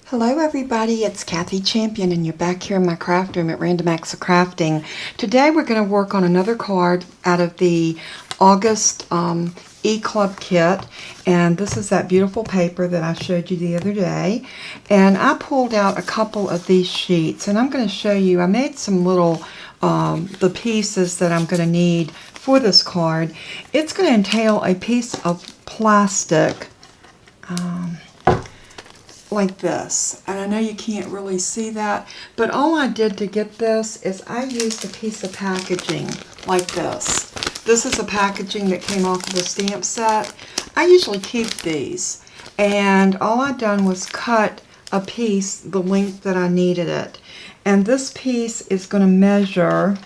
Hello everybody, it's Kathy Champion and you're back here in my craft room at Random Acts of Crafting. Today we're going to work on another card out of the August E-Club kit, and this is that beautiful paper that I showed you the other day. And I pulled out a couple of these sheets and I'm going to show you, I made some little the pieces that I'm going to need for this card. It's going to entail a piece of plastic like this, and I know you can't really see that, but all I did to get this is I used a piece of packaging like this. This is a packaging that came off of the stamp set. I usually keep these, and all I done was cut a piece the length that I needed it, and this piece is going to measure,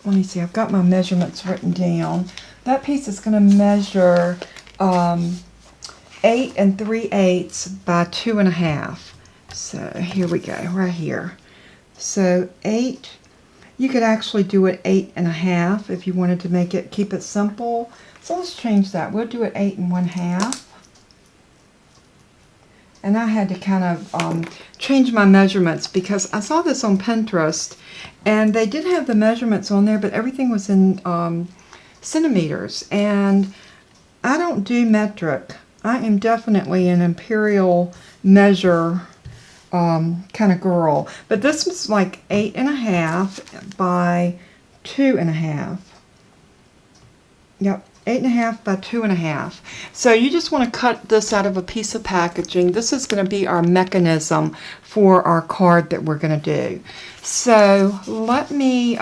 let me see, I've got my measurements written down. That piece is going to measure 8 3/8 by 2 1/2. So here we go, right here. So 8, you could actually do it 8 1/2 if you wanted to make it, keep it simple. So let's change that. We'll do it 8 1/2. And I had to kind of change my measurements because I saw this on Pinterest and they did have the measurements on there, but everything was in centimeters, and I don't do metric. I am definitely an imperial measure kind of girl. But this was like 8 1/2 by 2 1/2. Yep, 8 1/2 by 2 1/2. So you just want to cut this out of a piece of packaging. This is going to be our mechanism for our card that we're going to do. So let me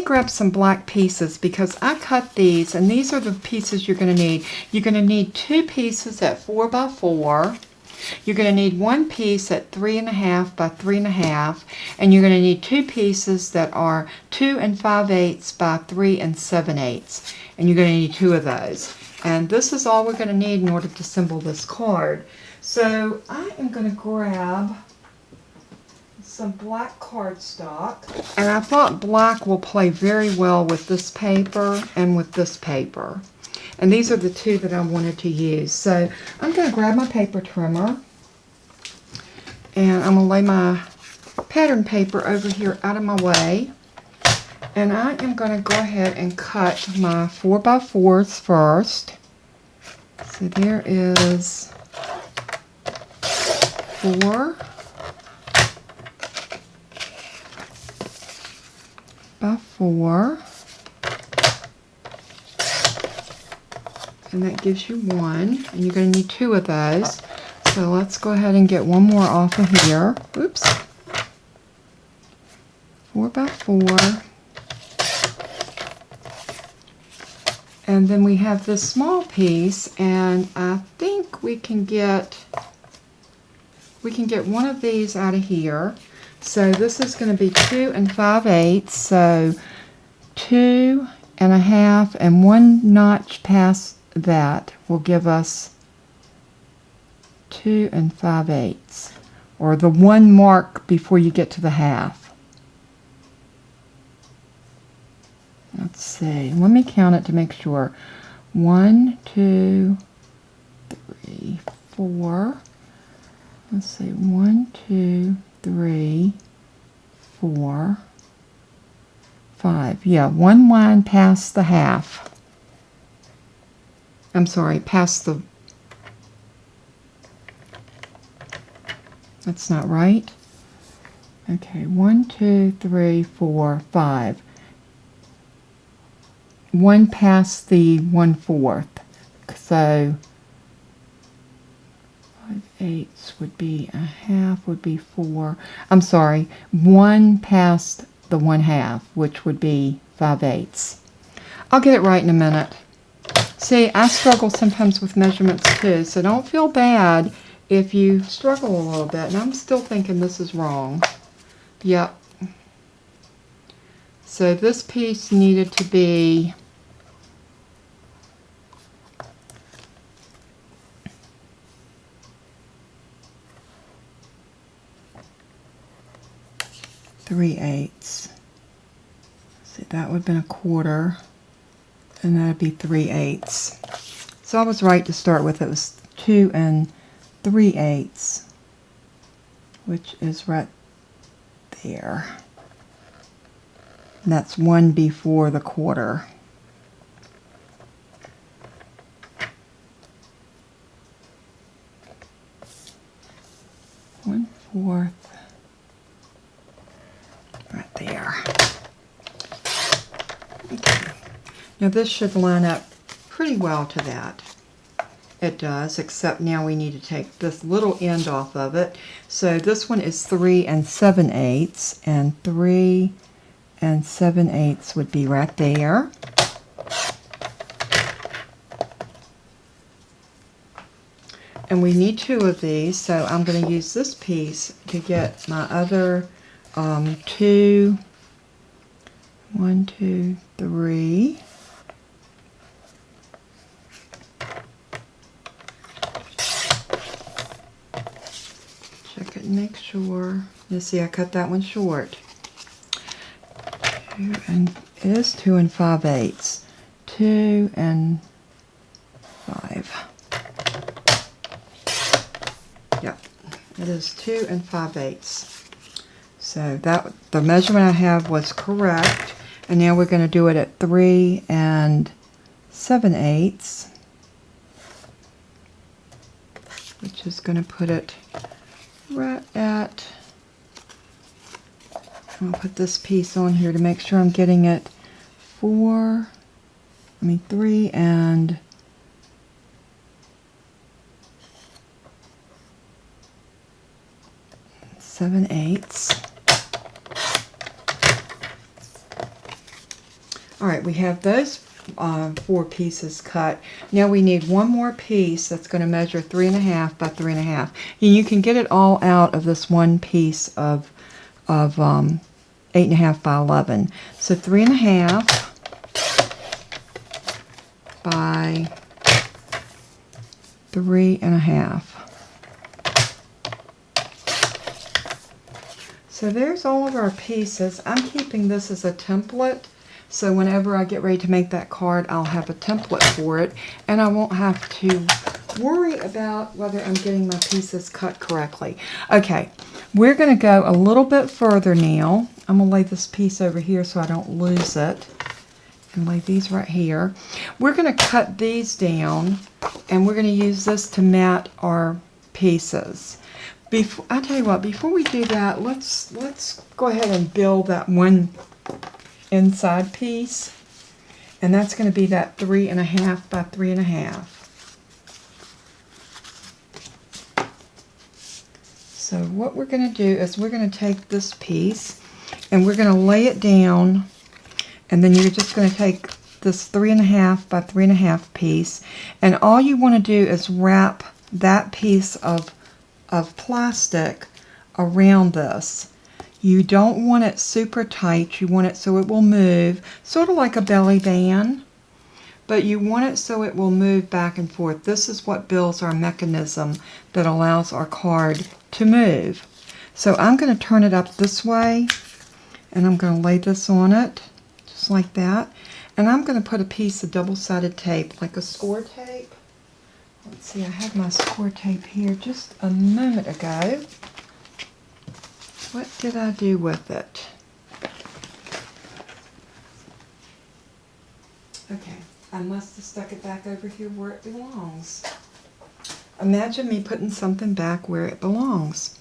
grab some black pieces because I cut these, and these are the pieces you're going to need. You're going to need 2 pieces at 4 by 4. You're going to need 1 piece at 3 1/2 by 3 1/2, and you're going to need 2 pieces that are 2 5/8 by 3 7/8, and you're going to need 2 of those. And this is all we're going to need in order to assemble this card. So I am going to grab some black cardstock, and I thought black will play very well with this paper and with this paper, and these are the 2 that I wanted to use. So I'm going to grab my paper trimmer, and I'm going to lay my pattern paper over here out of my way, and I am going to go ahead and cut my 4 by 4s first. So there is 4 by 4, and that gives you 1, and you're going to need 2 of those. So let's go ahead and get one more off of here. Oops. 4 by 4, and then we have this small piece, and I think we can get one of these out of here. So this is going to be 2 5/8, so 2 1/2, and 1 notch past that will give us 2 5/8, or the 1 mark before you get to the half. Let's see, let me count it to make sure. 1 2 3 4. Let's see, 1 2 3 4 5. Yeah, 1 line past the half. I'm sorry, past the, that's not right. Okay, 1 2 3 4 5. 1 past the 1/4. So 5/8 would be a half, would be 4. I'm sorry, 1 past the 1/2, which would be 5/8. I'll get it right in a minute. See, I struggle sometimes with measurements too, so don't feel bad if you struggle a little bit. And I'm still thinking this is wrong. Yep. So this piece needed to be 3/8. See, that would have been a 1/4, and that would be 3/8. So I was right to start with. It was 2 3/8 which is right there. And that's 1 before the quarter. One-fourth right there. Okay. Now this should line up pretty well to that. It does, except now we need to take this little end off of it. So this one is 3 7/8, and 3 7/8 would be right there. And we need 2 of these, so I'm going to use this piece to get my other 2, 1, 2, 3. Check it and make sure. You see, I cut that one short. 2 and it is 2 5/8. 2 and 5. Yep, it is 2 5/8. So that the measurement I have was correct, and now we're going to do it at 3 7/8, which is going to put it right at. I'll put this piece on here to make sure I'm getting it 3 7/8. All right, we have those 4 pieces cut. Now we need one more piece that's going to measure 3 1/2 by 3 1/2. And you can get it all out of this one piece of 8 1/2 by 11. So 3 1/2 by 3 1/2. So there's all of our pieces. I'm keeping this as a template, so whenever I get ready to make that card, I'll have a template for it, and I won't have to worry about whether I'm getting my pieces cut correctly. Okay, we're going to go a little bit further now. I'm going to lay this piece over here so I don't lose it, and lay these right here. We're going to cut these down, and we're going to use this to mat our pieces. I tell you what, before we do that, let's go ahead and build that one inside piece, and that's going to be that 3 1/2 by 3 1/2. So what we're going to do is we're going to take this piece and we're going to lay it down, and then you're just going to take this 3 1/2 by 3 1/2 piece, and all you want to do is wrap that piece of plastic around this. You don't want it super tight. You want it so it will move, sort of like a belly band, but you want it so it will move back and forth. This is what builds our mechanism that allows our card to move. So I'm going to turn it up this way, and I'm going to lay this on it, just like that. And I'm going to put a piece of double-sided tape, like a score tape. Let's see, I had my score tape here just a moment ago. What did I do with it? Okay, I must have stuck it back over here where it belongs. Imagine me putting something back where it belongs.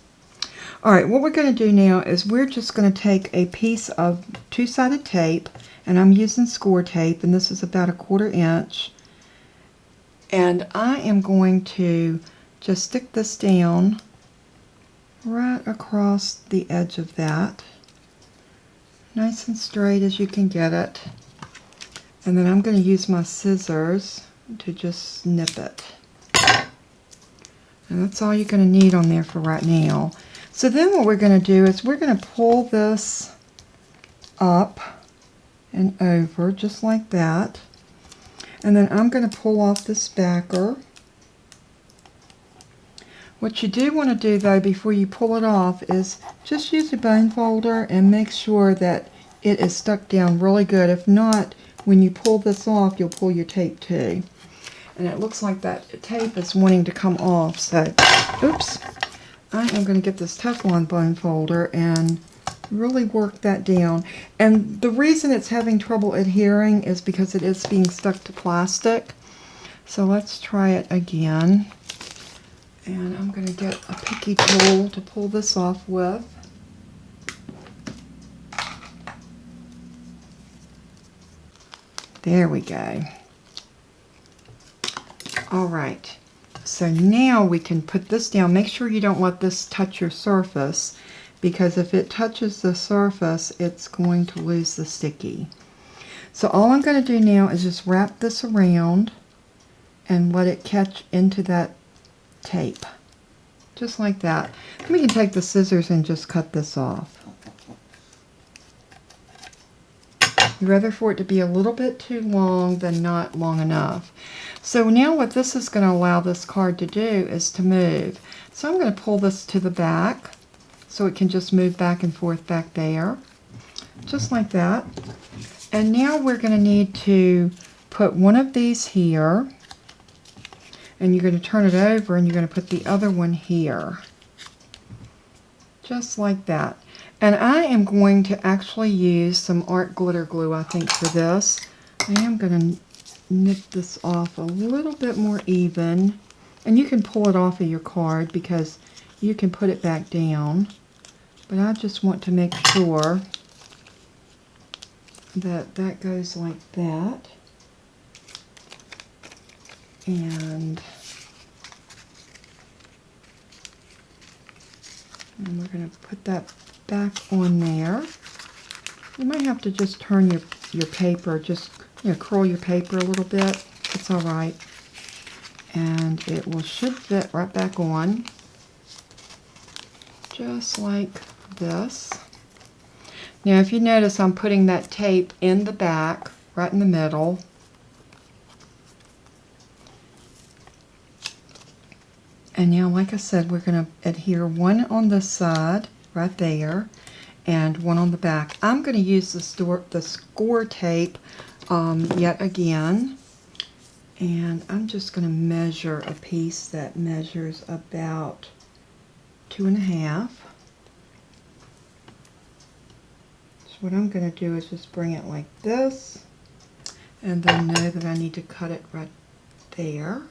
Alright, what we're going to do now is we're just going to take a piece of two-sided tape, and I'm using score tape, and this is about 1/4 inch. And I am going to just stick this down right across the edge of that, nice and straight as you can get it. And then I'm going to use my scissors to just snip it. And that's all you're going to need on there for right now. So then what we're going to do is we're going to pull this up and over just like that. And then I'm going to pull off this backer. What you do want to do though before you pull it off is just use a bone folder and make sure that it is stuck down really good. If not, when you pull this off, you'll pull your tape too. And it looks like that tape is wanting to come off. So, oops, I am going to get this Teflon bone folder and really work that down. And the reason it's having trouble adhering is because it is being stuck to plastic. So let's try it again. And I'm going to get a picky tool to pull this off with. There we go. All right. So now we can put this down. Make sure you don't let this touch your surface, because if it touches the surface, it's going to lose the sticky. So all I'm going to do now is just wrap this around and let it catch into that tape. Just like that. We can take the scissors and just cut this off. You'd rather for it to be a little bit too long than not long enough. So now what this is going to allow this card to do is to move. So I'm going to pull this to the back so it can just move back and forth back there. Just like that. And now we're going to need to put one of these here. And you're going to turn it over and you're going to put the other one here. Just like that. And I am going to actually use some art glitter glue, I think, for this. I am going to nip this off a little bit more even. And you can pull it off of your card because you can put it back down. But I just want to make sure that that goes like that. And we're going to put that back on there. You might have to just turn your paper, just curl your paper a little bit. It's all right. And it should fit right back on. Just like this. Now if you notice, I'm putting that tape in the back, right in the middle. And now, like I said, we're going to adhere one on this side, right there, and one on the back. I'm going to use the score tape yet again. And I'm just going to measure a piece that measures about 2.5. So what I'm going to do is just bring it like this, and then know that I need to cut it right there.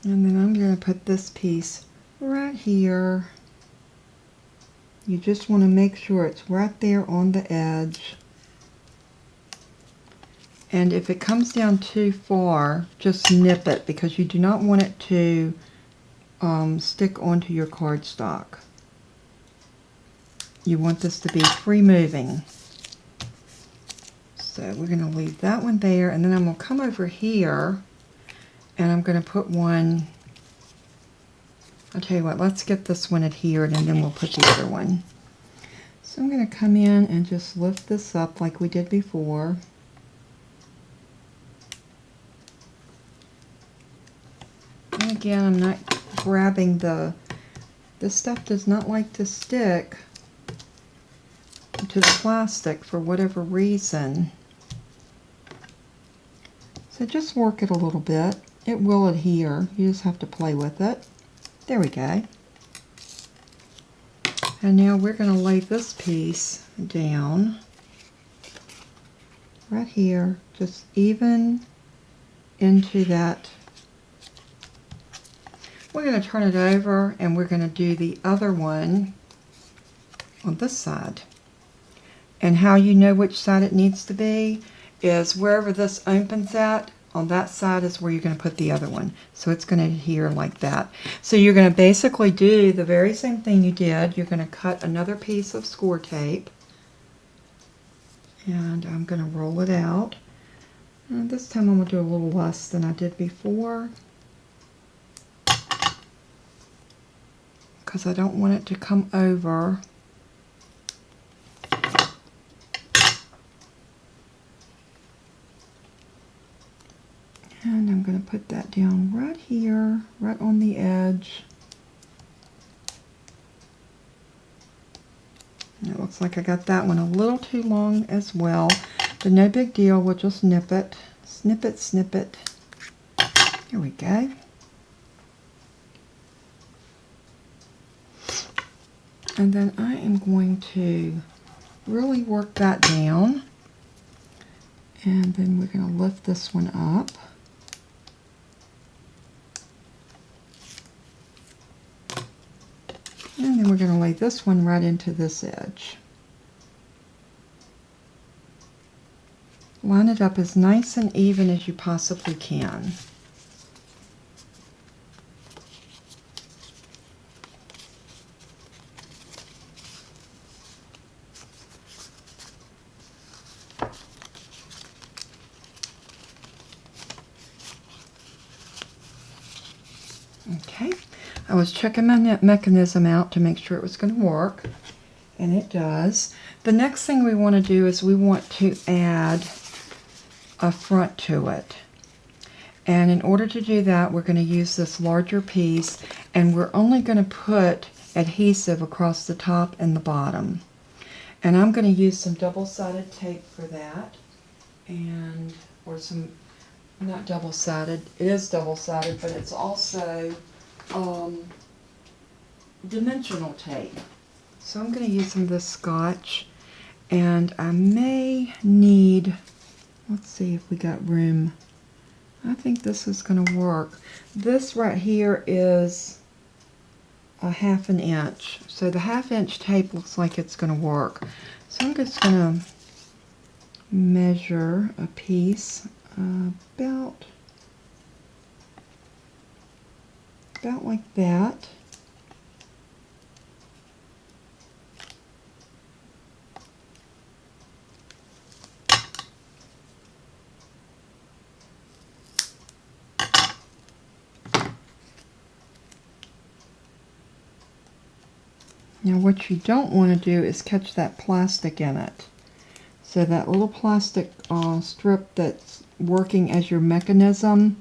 And then I'm going to put this piece right here. You just want to make sure it's right there on the edge. And if it comes down too far, just nip it, because you do not want it to stick onto your cardstock. You want this to be free moving. So we're going to leave that one there, and then I'm going to come over here and I'm going to put one. I'll tell you what, let's get this one adhered and then we'll put the other one. So I'm going to come in and just lift this up like we did before. And again, I'm not grabbing this stuff does not like to stick to the plastic for whatever reason. So just work it a little bit. It will adhere. You just have to play with it. There we go. And now we're going to lay this piece down right here, just even into that. We're going to turn it over and we're going to do the other one on this side. And how you know which side it needs to be is wherever this opens at, on that side is where you're going to put the other one. So it's going to adhere like that. So you're going to basically do the very same thing you did. You're going to cut another piece of score tape. And I'm going to roll it out. And this time I'm going to do a little less than I did before, because I don't want it to come over. And I'm going to put that down right here, right on the edge. And it looks like I got that one a little too long as well, but no big deal, we'll just nip it snip it, snip it. Here we go. And then I am going to really work that down. And then we're going to lift this one up. And then we're going to lay this one right into this edge. Line it up as nice and even as you possibly can. Okay, I was checking my mechanism out to make sure it was going to work, and it does. The next thing we want to do is we want to add a front to it. And in order to do that, we're going to use this larger piece, and we're only going to put adhesive across the top and the bottom. And I'm going to use some double-sided tape for that, and or some, not double-sided, it is double-sided, but it's also dimensional tape. So I'm going to use some of this Scotch, and I may need, let's see if we got room. I think this is going to work. This right here is a 1/2 inch. So the 1/2 inch tape looks like it's going to work. So I'm just going to measure a piece about like that. Now what you don't want to do is catch that plastic in it. So that little plastic strip that's working as your mechanism,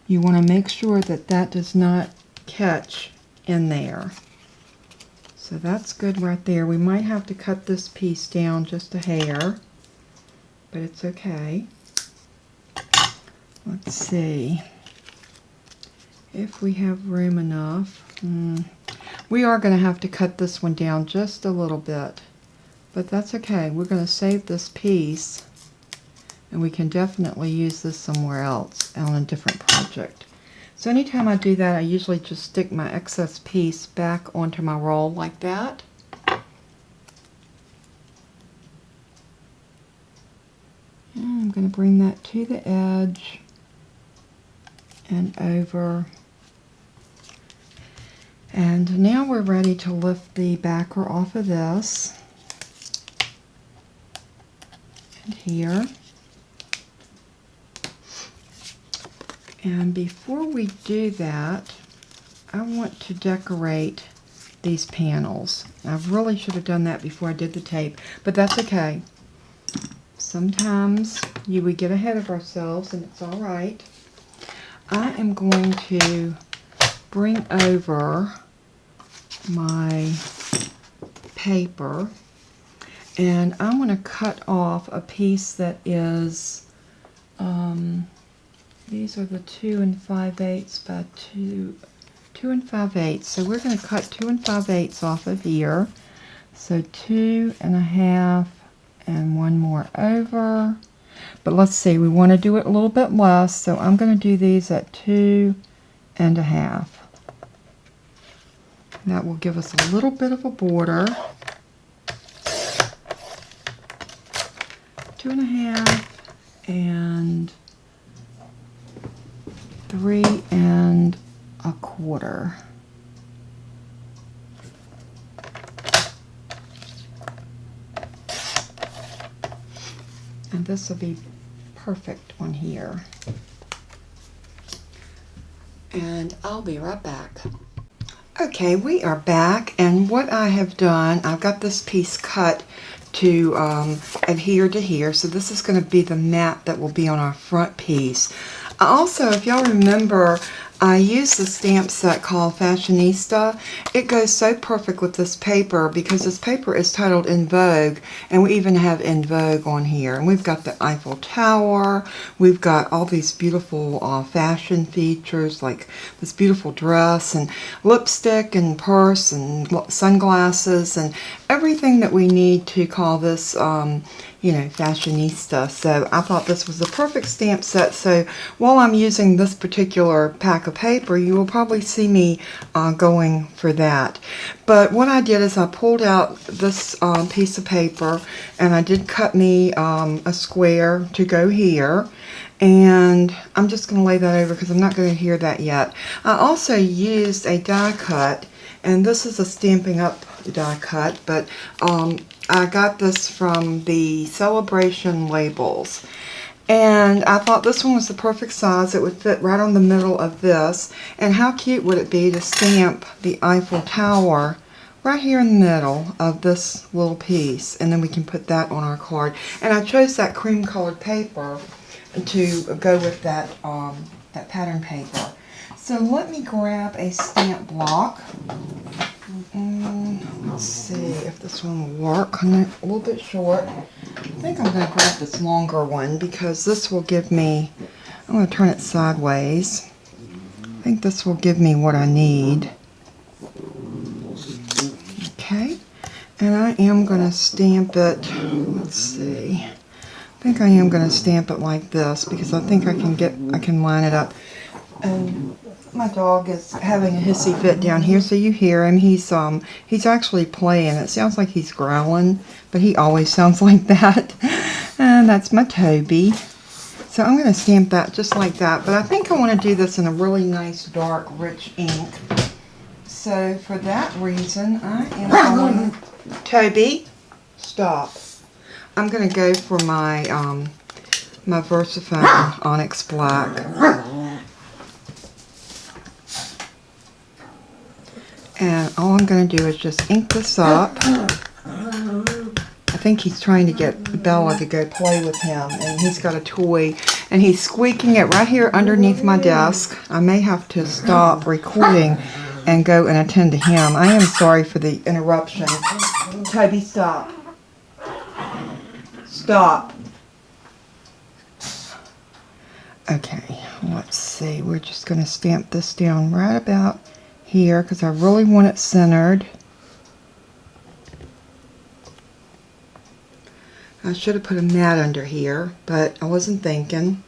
you want to make sure that that does not catch in there. So that's good right there. We might have to cut this piece down just a hair, but it's okay. Let's see if we have room enough. We are going to have to cut this one down just a little bit, but that's okay. We're going to save this piece, and we can definitely use this somewhere else on a different project. So anytime I do that, I usually just stick my excess piece back onto my roll like that. And I'm going to bring that to the edge and over. And now we're ready to lift the backer off of this. And here. And before we do that, I want to decorate these panels. I really should have done that before I did the tape, but that's okay. Sometimes we get ahead of ourselves, and it's all right. I am going to bring over my paper, and I'm going to cut off a piece that is these are the 2 5/8 by 2 5/8. So we're going to cut 2 5/8 off of here. So 2 1/2 and one more over. But let's see, we want to do it a little bit less, so I'm going to do these at 2 1/2. That will give us a little bit of a border. 2 1/2 and 3 1/4. And this will be perfect on here. And I'll be right back. Okay, we are back, and what I have done, I've got this piece cut to adhere to here, so this is going to be the mat that will be on our front piece. Also, if y'all remember, I use the stamp set called Fashionista. It goes so perfect with this paper because this paper is titled In Vogue, and we even have In Vogue on here. And we've got the Eiffel Tower, we've got all these beautiful fashion features like this beautiful dress and lipstick and purse and sunglasses and everything that we need to call this you know, Fashionista. So I thought this was the perfect stamp set. So while I'm using this particular pack of paper, you will probably see me going for that. But what I did is I pulled out this piece of paper and I did cut me a square to go here. And I'm just going to lay that over because I'm not going to adhere that yet. I also used a die cut, and this is a Stampin' Up! Die cut, but I got this from the Celebration labels. And I thought this one was the perfect size. It would fit right on the middle of this. And how cute would it be to stamp the Eiffel Tower right here in the middle of this little piece. And then we can put that on our card. And I chose that cream colored paper to go with that, that pattern paper. So let me grab a stamp block. Let's see if this one will work. I'm a little bit short. I think I'm going to grab this longer one because this will give me, I'm going to turn it sideways. I think this will give me what I need. Okay, and I am going to stamp it, let's see, I think I am going to stamp it like this because I think I can line it up. And my dog is having a hissy fit down here, so you hear him. He's actually playing. It sounds like he's growling, but he always sounds like that. And that's my Toby. So I'm going to stamp that just like that. But I think I want to do this in a really nice, dark, rich ink. So for that reason, I am going... Toby, stop. I'm going to go for my my Versaphone Onyx Black. And all I'm going to do is just ink this up. I think he's trying to get Bella to go play with him. And he's got a toy. And he's squeaking it right here underneath my desk. I may have to stop recording and go and attend to him. I am sorry for the interruption. Toby, stop. Stop. Okay, let's see. We're just going to stamp this down right about here because I really want it centered. I should have put a mat under here, but I wasn't thinking.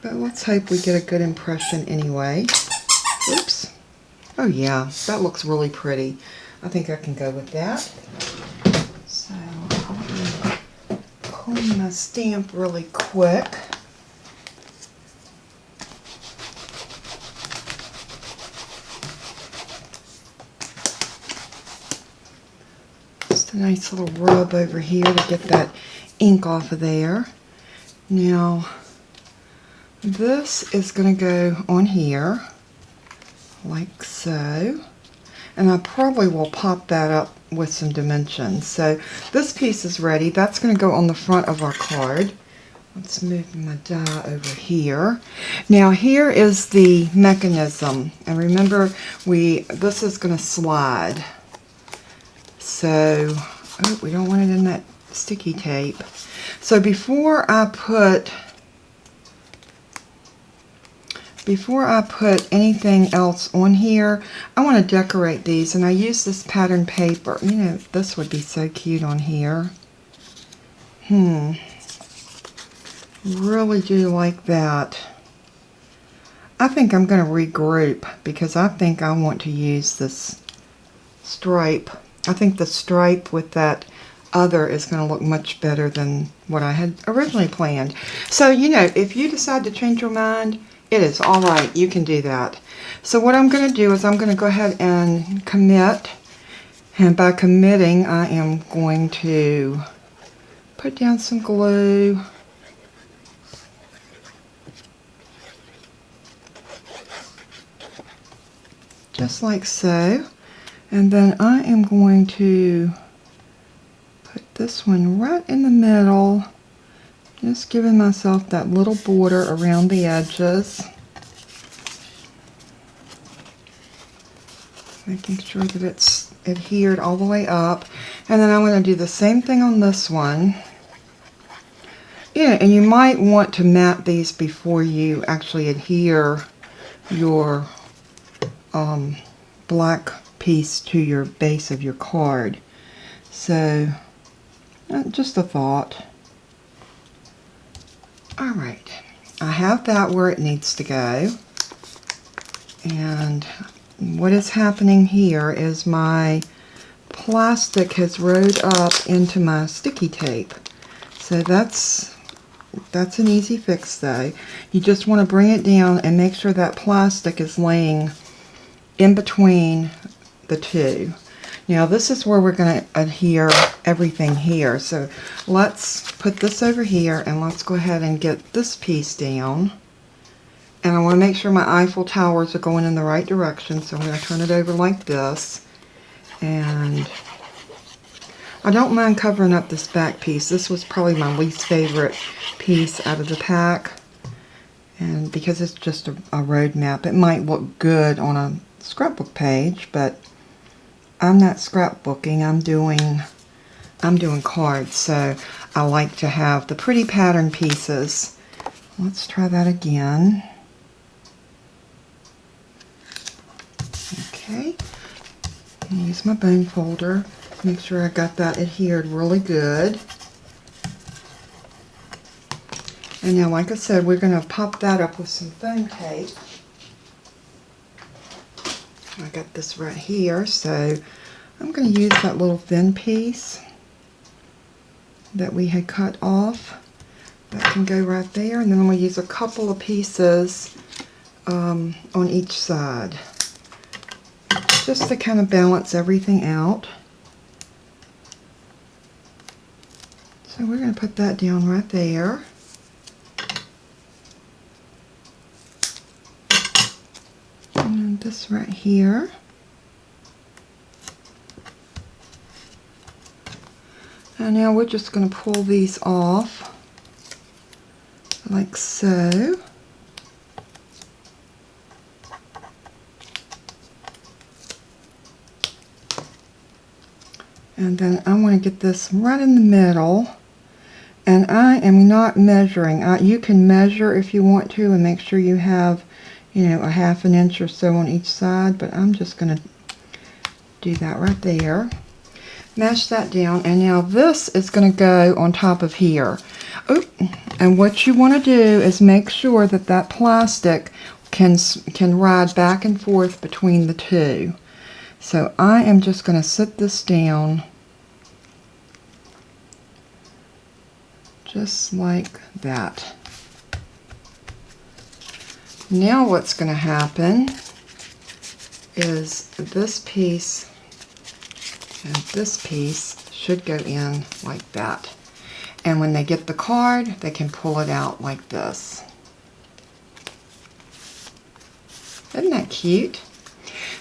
But let's hope we get a good impression anyway. Oops. Oh yeah, that looks really pretty. I think I can go with that. So I'll clean my stamp really quick. A nice little rub over here to get that ink off of there. Now this is going to go on here like so, and I probably will pop that up with some dimensions. So this piece is ready. That's going to go on the front of our card. Let's move my die over here. Now here is the mechanism, and remember this is going to slide. So, oh, we don't want it in that sticky tape. So before I put anything else on here, I want to decorate these, and I use this pattern paper. You know, this would be so cute on here. Really do like that. I think I'm going to regroup because I think I want to use this stripe. I think the stripe with that other is going to look much better than what I had originally planned. So, you know, if you decide to change your mind, it is all right. You can do that. So what I'm going to do is I'm going to go ahead and commit. And by committing, I am going to put down some glue. Just like so. And then I am going to put this one right in the middle, Just giving myself that little border around the edges. Making sure that it's adhered all the way up. And then I'm going to do the same thing on this one. Yeah, and you might want to mat these before you actually adhere your black piece to your base of your card. So, just a thought. Alright, I have that where it needs to go. And what is happening here is my plastic has rode up into my sticky tape. So that's an easy fix though. You just want to bring it down and make sure that plastic is laying in between the two. Now this is where we're going to adhere everything here. So let's put this over here and let's go ahead and get this piece down. And I want to make sure my Eiffel towers are going in the right direction. So I'm going to turn it over like this. And I don't mind covering up this back piece. This was probably my least favorite piece out of the pack. And because it's just a road map, it might look good on a scrapbook page, but I'm not scrapbooking. I'm doing cards, so I like to have the pretty pattern pieces. Let's try that again. Okay. Use my bone folder. Make sure I got that adhered really good. And now, like I said, we're going to pop that up with some foam tape. I got this right here, so I'm going to use that little thin piece that we had cut off. That can go right there, and then I'm going to use a couple of pieces on each side, just to kind of balance everything out. So we're going to put that down right there. And this right here. And now we're just going to pull these off like so. And then I want to get this right in the middle. And I am not measuring. You can measure if you want to and make sure you have, you know, a ½ inch or so on each side, but I'm just going to do that right there. Mash that down, and now this is going to go on top of here. Oh, and what you want to do is make sure that that plastic can ride back and forth between the two. So I am just going to sit this down just like that. Now what's going to happen is this piece and this piece should go in like that. And when they get the card, they can pull it out like this. Isn't that cute?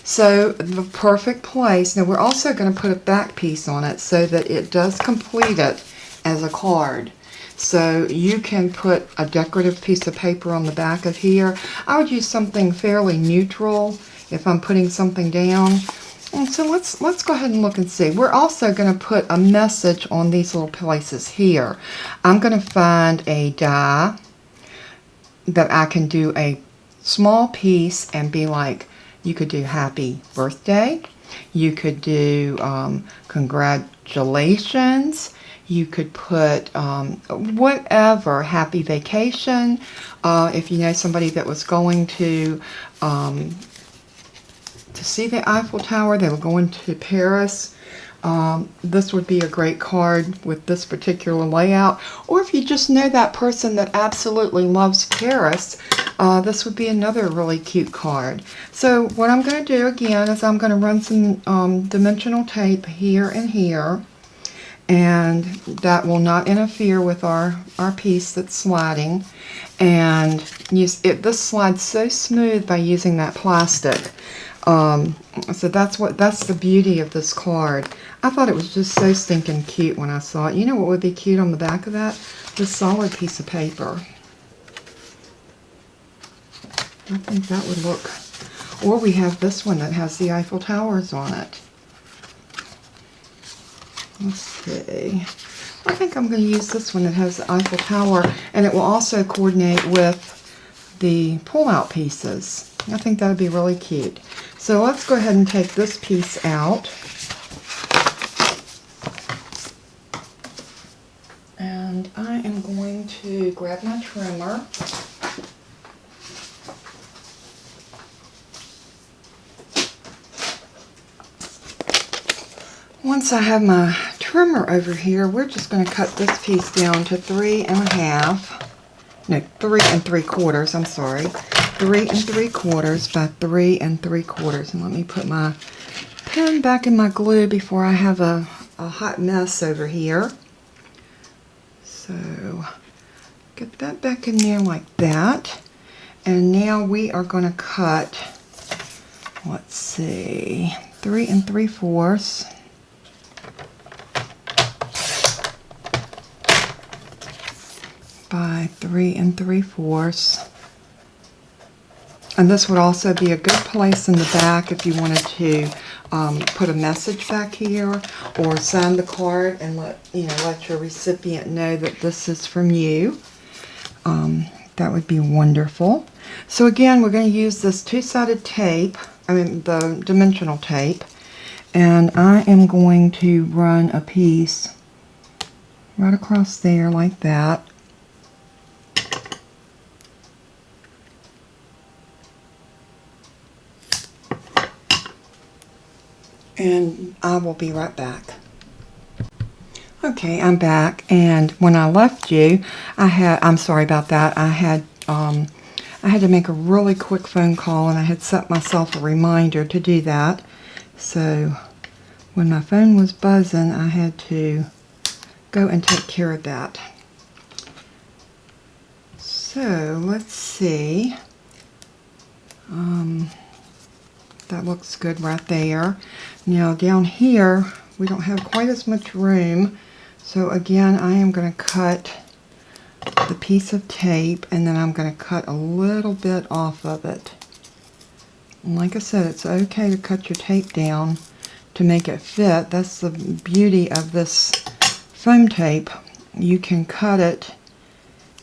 So the perfect place. Now we're also going to put a back piece on it so that it does complete it as a card. So you can put a decorative piece of paper on the back of here. I would use something fairly neutral if I'm putting something down. And so let's go ahead and look and see. We're also going to put a message on these little places here. I'm going to find a die that I can do a small piece and be like, you could do happy birthday. You could do congratulations. You could put whatever, happy vacation. If you know somebody that was going to see the Eiffel Tower, they were going to Paris, this would be a great card with this particular layout. Or if you just know that person that absolutely loves Paris, this would be another really cute card. So what I'm going to do again is I'm going to run some dimensional tape here and here. And that will not interfere with our piece that's sliding. And this slides so smooth by using that plastic. So that's the beauty of this card. I thought it was just so stinking cute when I saw it. You know what would be cute on the back of that? This solid piece of paper. I think that would look, or we have this one that has the Eiffel Towers on it. Let's see. I think I'm going to use this one that has the Eiffel Tower, and it will also coordinate with the pull-out pieces. I think that would be really cute. So let's go ahead and take this piece out. And I am going to grab my trimmer. Once I have my trimmer over here, we're just going to cut this piece down to 3 3/4. No, 3 3/4, I'm sorry. 3 3/4 by 3 3/4. And let me put my pen back in my glue before I have a hot mess over here. So, get that back in there like that. And now we are going to cut, let's see, 3 3/4. By 3 3/4. And this would also be a good place in the back if you wanted to put a message back here or sign the card and let your recipient know that this is from you. That would be wonderful. So again, we're going to use this two-sided tape, the dimensional tape, and I am going to run a piece right across there like that. And I will be right back. Okay, I'm back, and when I left you, I'm sorry about that. I had to make a really quick phone call, and I had set myself a reminder to do that. So when my phone was buzzing, I had to go and take care of that. So let's see. That looks good right there. Now down here, we don't have quite as much room. So again, I am going to cut the piece of tape, and then I'm going to cut a little bit off of it. And like I said, it's okay to cut your tape down to make it fit. That's the beauty of this foam tape. You can cut it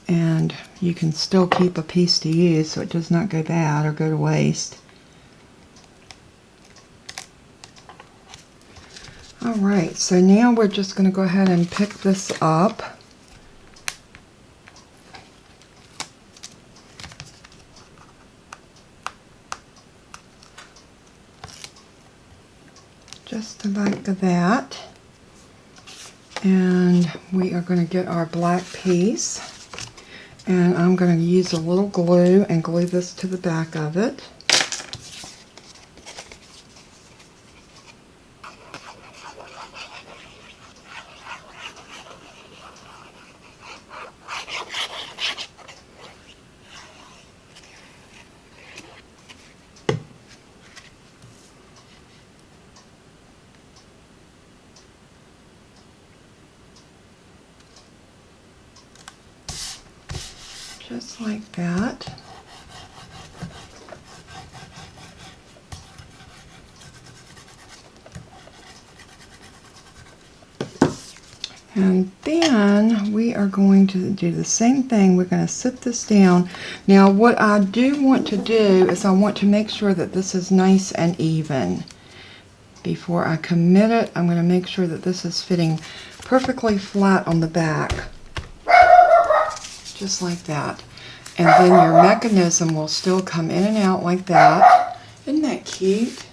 and you can still keep a piece to use so it does not go bad or go to waste. Alright, so now we're just going to go ahead and pick this up. Just like that. And we are going to get our black piece. And I'm going to use a little glue and glue this to the back of it. Just like that. And then we are going to do the same thing. We're going to sit this down. Now what I do want to do is I want to make sure that this is nice and even. Before I commit it, I'm going to make sure that this is fitting perfectly flat on the back. Just like that. And then your mechanism will still come in and out like that. Isn't that cute?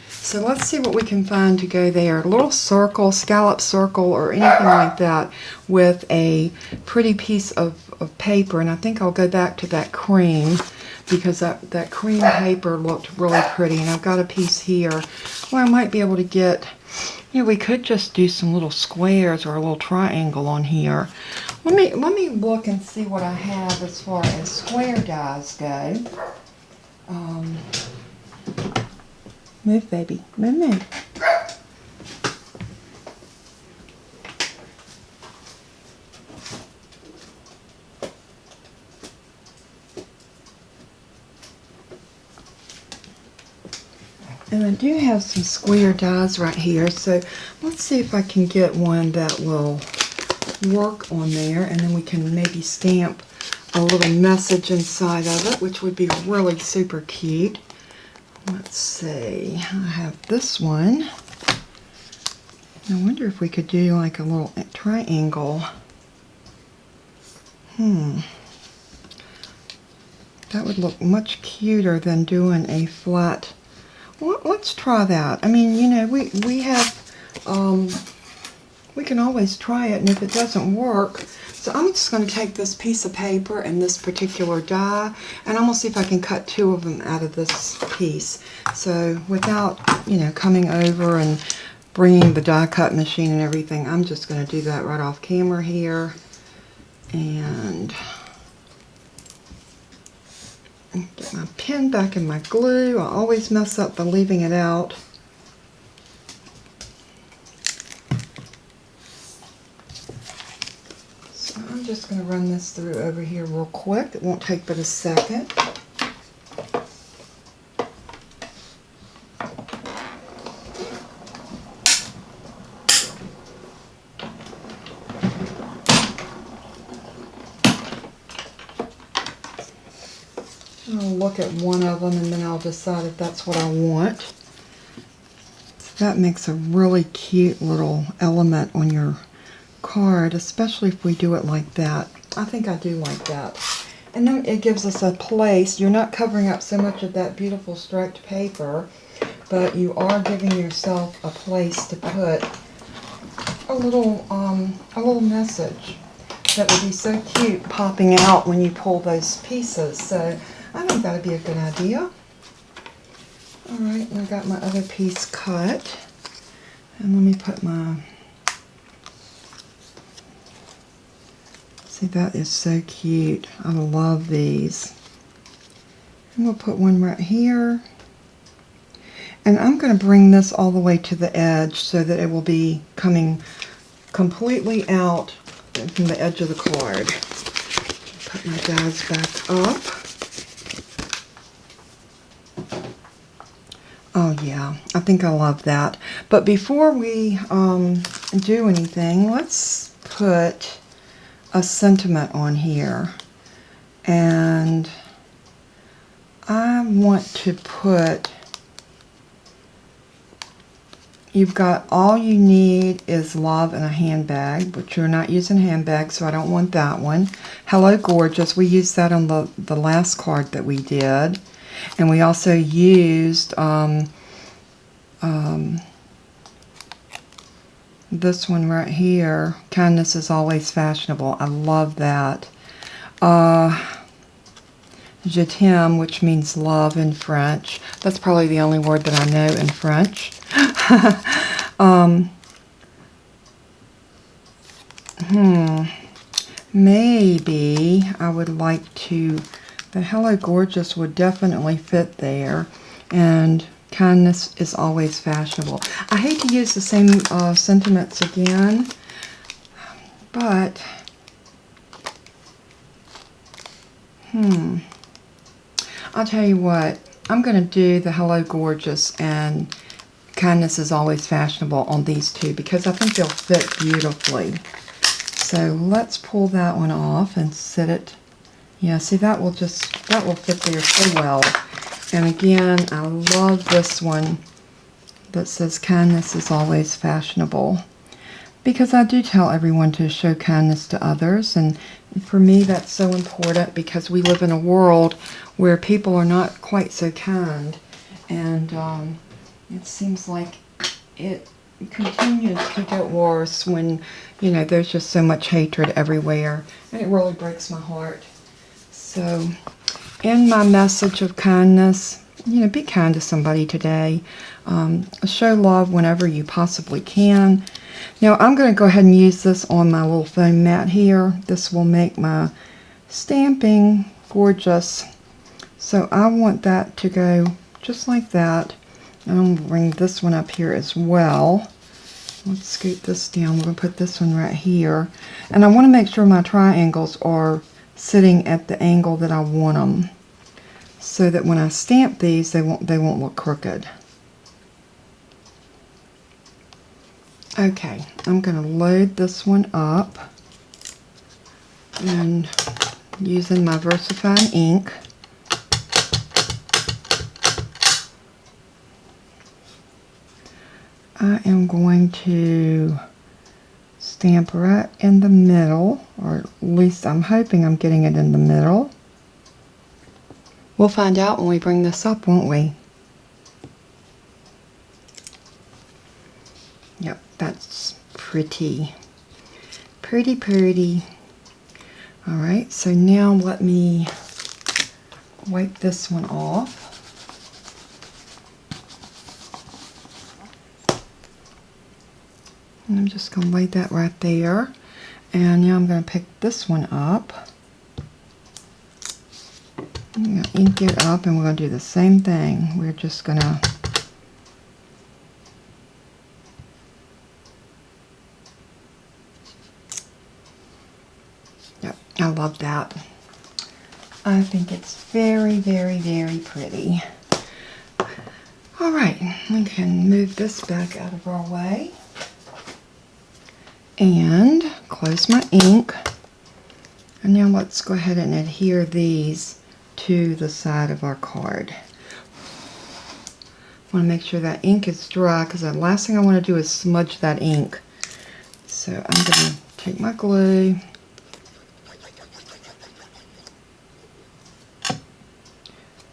So let's see what we can find to go there. A little circle, scallop circle, or anything like that with a pretty piece of paper. And I think I'll go back to that cream because that cream paper looked really pretty. And I've got a piece here where I might be able to get, we could just do some little squares or a little triangle on here. Let me look and see what I have as far as square dies go. Move, baby. Move, move. And I do have some square dies right here, so let's see if I can get one that will work on there, and then we can maybe stamp a little message inside of it, which would be really super cute. Let's see, I have this one. I wonder if we could do like a little triangle. That would look much cuter than doing a flat. Well, let's try that. I mean, you know, we have, we can always try it, and if it doesn't work, so I'm just going to take this piece of paper and this particular die, and I'm going to see if I can cut two of them out of this piece. So without, you know, coming over and bringing the die cut machine and everything, I'm just going to do that right off camera here. And get my pen back in my glue. I always mess up by leaving it out. So I'm just going to run this through over here real quick. It won't take but a second. I'll look at one of them and then I'll decide if that's what I want. So that makes a really cute little element on your card, especially if we do it like that. I think I do like that. And then it gives us a place. You're not covering up so much of that beautiful striped paper, but you are giving yourself a place to put a little message that would be so cute popping out when you pull those pieces. So I think that would be a good idea. Alright, and I got my other piece cut. And let me put my... See, that is so cute. I love these. I'm going to put one right here. And I'm going to bring this all the way to the edge so that it will be coming completely out from the edge of the card. Put my dies back up. Oh yeah, I think I love that. But before we do anything, let's put a sentiment on here. And I want to put, you've got all you need is love in a handbag, but you're not using handbags, so I don't want that one. Hello Gorgeous, we used that on the last card that we did. And we also used this one right here. Kindness is always fashionable. I love that. Je t'aime, which means love in French. That's probably the only word that I know in French. Maybe I would like to... The Hello Gorgeous would definitely fit there, and kindness is always fashionable. I hate to use the same sentiments again, but I'll tell you what, I'm going to do the Hello Gorgeous and kindness is always fashionable on these two because I think they'll fit beautifully. So let's pull that one off and set it. Yeah, see, that will fit there so well. And again, I love this one that says kindness is always fashionable, because I do tell everyone to show kindness to others, and for me that's so important because we live in a world where people are not quite so kind, and it seems like it continues to get worse when, you know, there's just so much hatred everywhere, and it really breaks my heart. So, in my message of kindness, you know, be kind to somebody today. Show love whenever you possibly can. Now, I'm going to go ahead and use this on my little foam mat here. This will make my stamping gorgeous. So, I want that to go just like that. I'm going to bring this one up here as well. Let's scoot this down. We're going to put this one right here. And I want to make sure my triangles are sitting at the angle that I want them, so that when I stamp these, they won't look crooked. Okay, I'm going to load this one up and using my VersaFine ink. I am going to stamp right in the middle, or at least I'm hoping I'm getting it in the middle. We'll find out when we bring this up, won't we? Yep, that's pretty. Pretty, pretty. Alright, so now let me wipe this one off. And I'm just going to lay that right there. And now I'm going to pick this one up. I'm going to ink it up, and we're going to do the same thing. We're just going to I love that. I think it's very, very, very pretty. All right, we can move this back out of our way and close my ink. And now let's go ahead and adhere these to the side of our card. I want to make sure that ink is dry, because the last thing I want to do is smudge that ink. So I'm going to take my glue.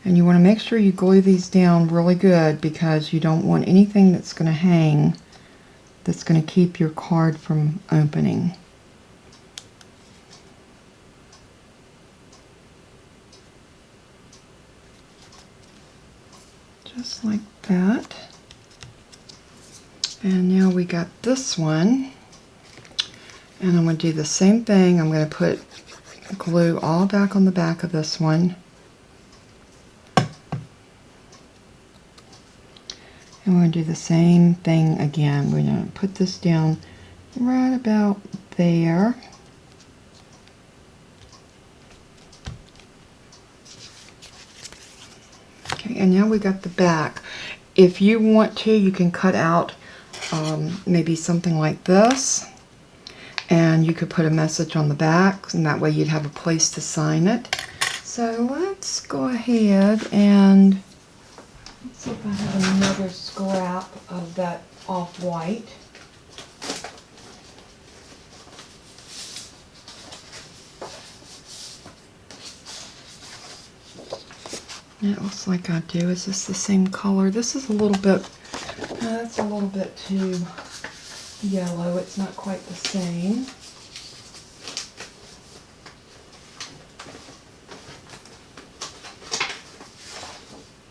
And you want to make sure you glue these down really good, because you don't want anything that's going to hang that's going to keep your card from opening. Just like that. And now we got this one. And I'm going to do the same thing. I'm going to put glue all back on the back of this one. And we're going to do the same thing again. We're going to put this down right about there. Okay, and now we got the back. If you want to, you can cut out maybe something like this. And you could put a message on the back, and that way you'd have a place to sign it. So let's go ahead and let's see if I have another scrap of that off-white. It looks like I do. Is this the same color? This is a little bit, that's a little bit too yellow. It's not quite the same.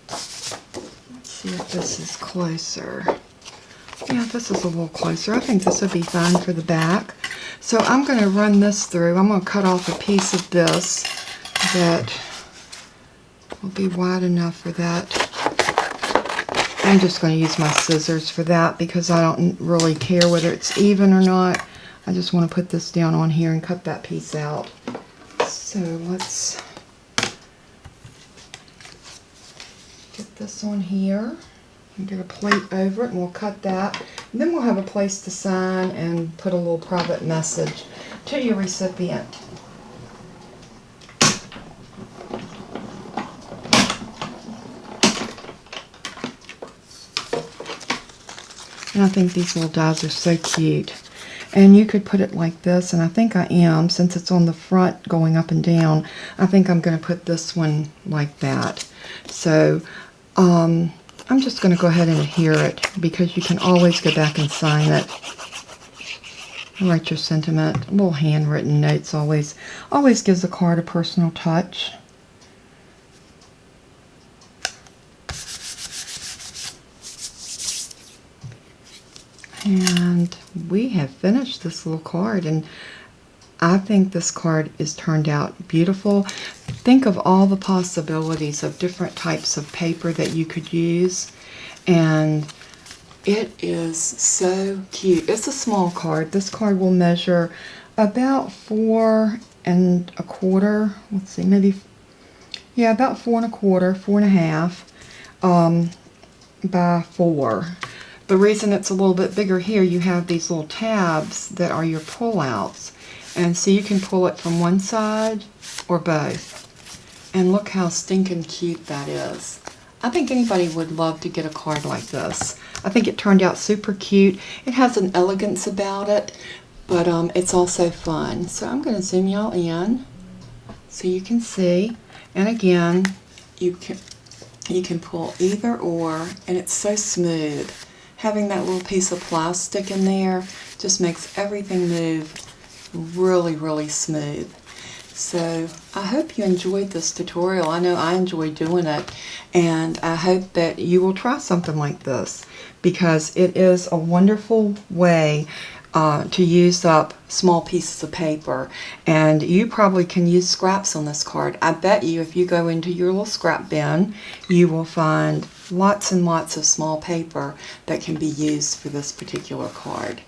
Let's see if this is closer. Yeah, this is a little closer. I think this would be fine for the back. So I'm going to run this through. I'm going to cut off a piece of this that will be wide enough for that. I'm just going to use my scissors for that, because I don't really care whether it's even or not. I just want to put this down on here and cut that piece out. So let's get this on here and get a plate over it, and we'll cut that. And then we'll have a place to sign and put a little private message to your recipient. And I think these little dies are so cute. And you could put it like this, and I think I am, since it's on the front going up and down, I think I'm going to put this one like that. So I'm just going to go ahead and adhere it, because you can always go back and sign it. Write your sentiment. Little handwritten notes always gives a card a personal touch. And we have finished this little card, and I think this card is turned out beautiful. Think of all the possibilities of different types of paper that you could use, And it is so cute. It's a small card. This card will measure about 4 1/4. Let's see, maybe, yeah, about 4 1/4, 4 1/2 by 4. The reason it's a little bit bigger here, you have these little tabs that are your pull-outs. And so you can pull it from one side or both. And look how stinking cute that is. I think anybody would love to get a card like this. I think it turned out super cute. It has an elegance about it, but it's also fun. So I'm going to zoom y'all in so you can see. And again, you can pull either or, and it's so smooth. Having that little piece of plastic in there just makes everything move really, really smooth. So I hope you enjoyed this tutorial. I know I enjoy doing it, and I hope that you will try something like this, because it is a wonderful way to use up small pieces of paper. And you probably can use scraps on this card. I bet you if you go into your little scrap bin, you will find lots and lots of small paper that can be used for this particular card.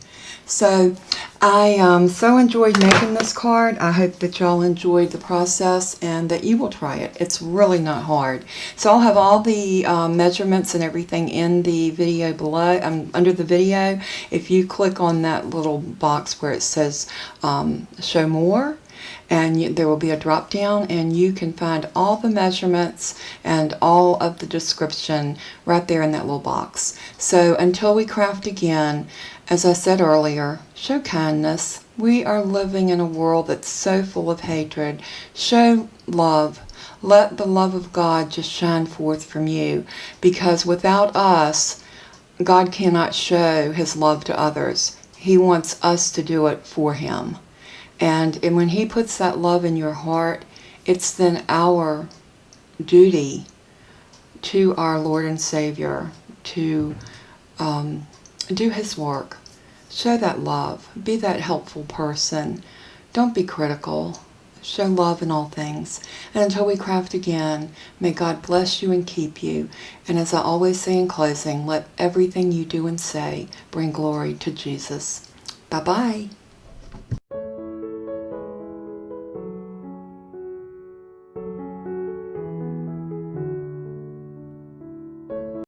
So I so enjoyed making this card. I hope that y'all enjoyed the process and that you will try it. It's really not hard. So I'll have all the measurements and everything in the video below, under the video. If you click on that little box where it says show more, and there will be a drop down, and you can find all the measurements and all of the description right there in that little box. So until we craft again, as I said earlier, show kindness. We are living in a world that's so full of hatred. Show love. Let the love of God just shine forth from you, because without us, God cannot show his love to others. He wants us to do it for him. And when he puts that love in your heart, it's then our duty to our Lord and Savior to do his work. Show that love. Be that helpful person. Don't be critical. Show love in all things. And until we craft again, may God bless you and keep you. And as I always say in closing, let everything you do and say bring glory to Jesus. Bye-bye.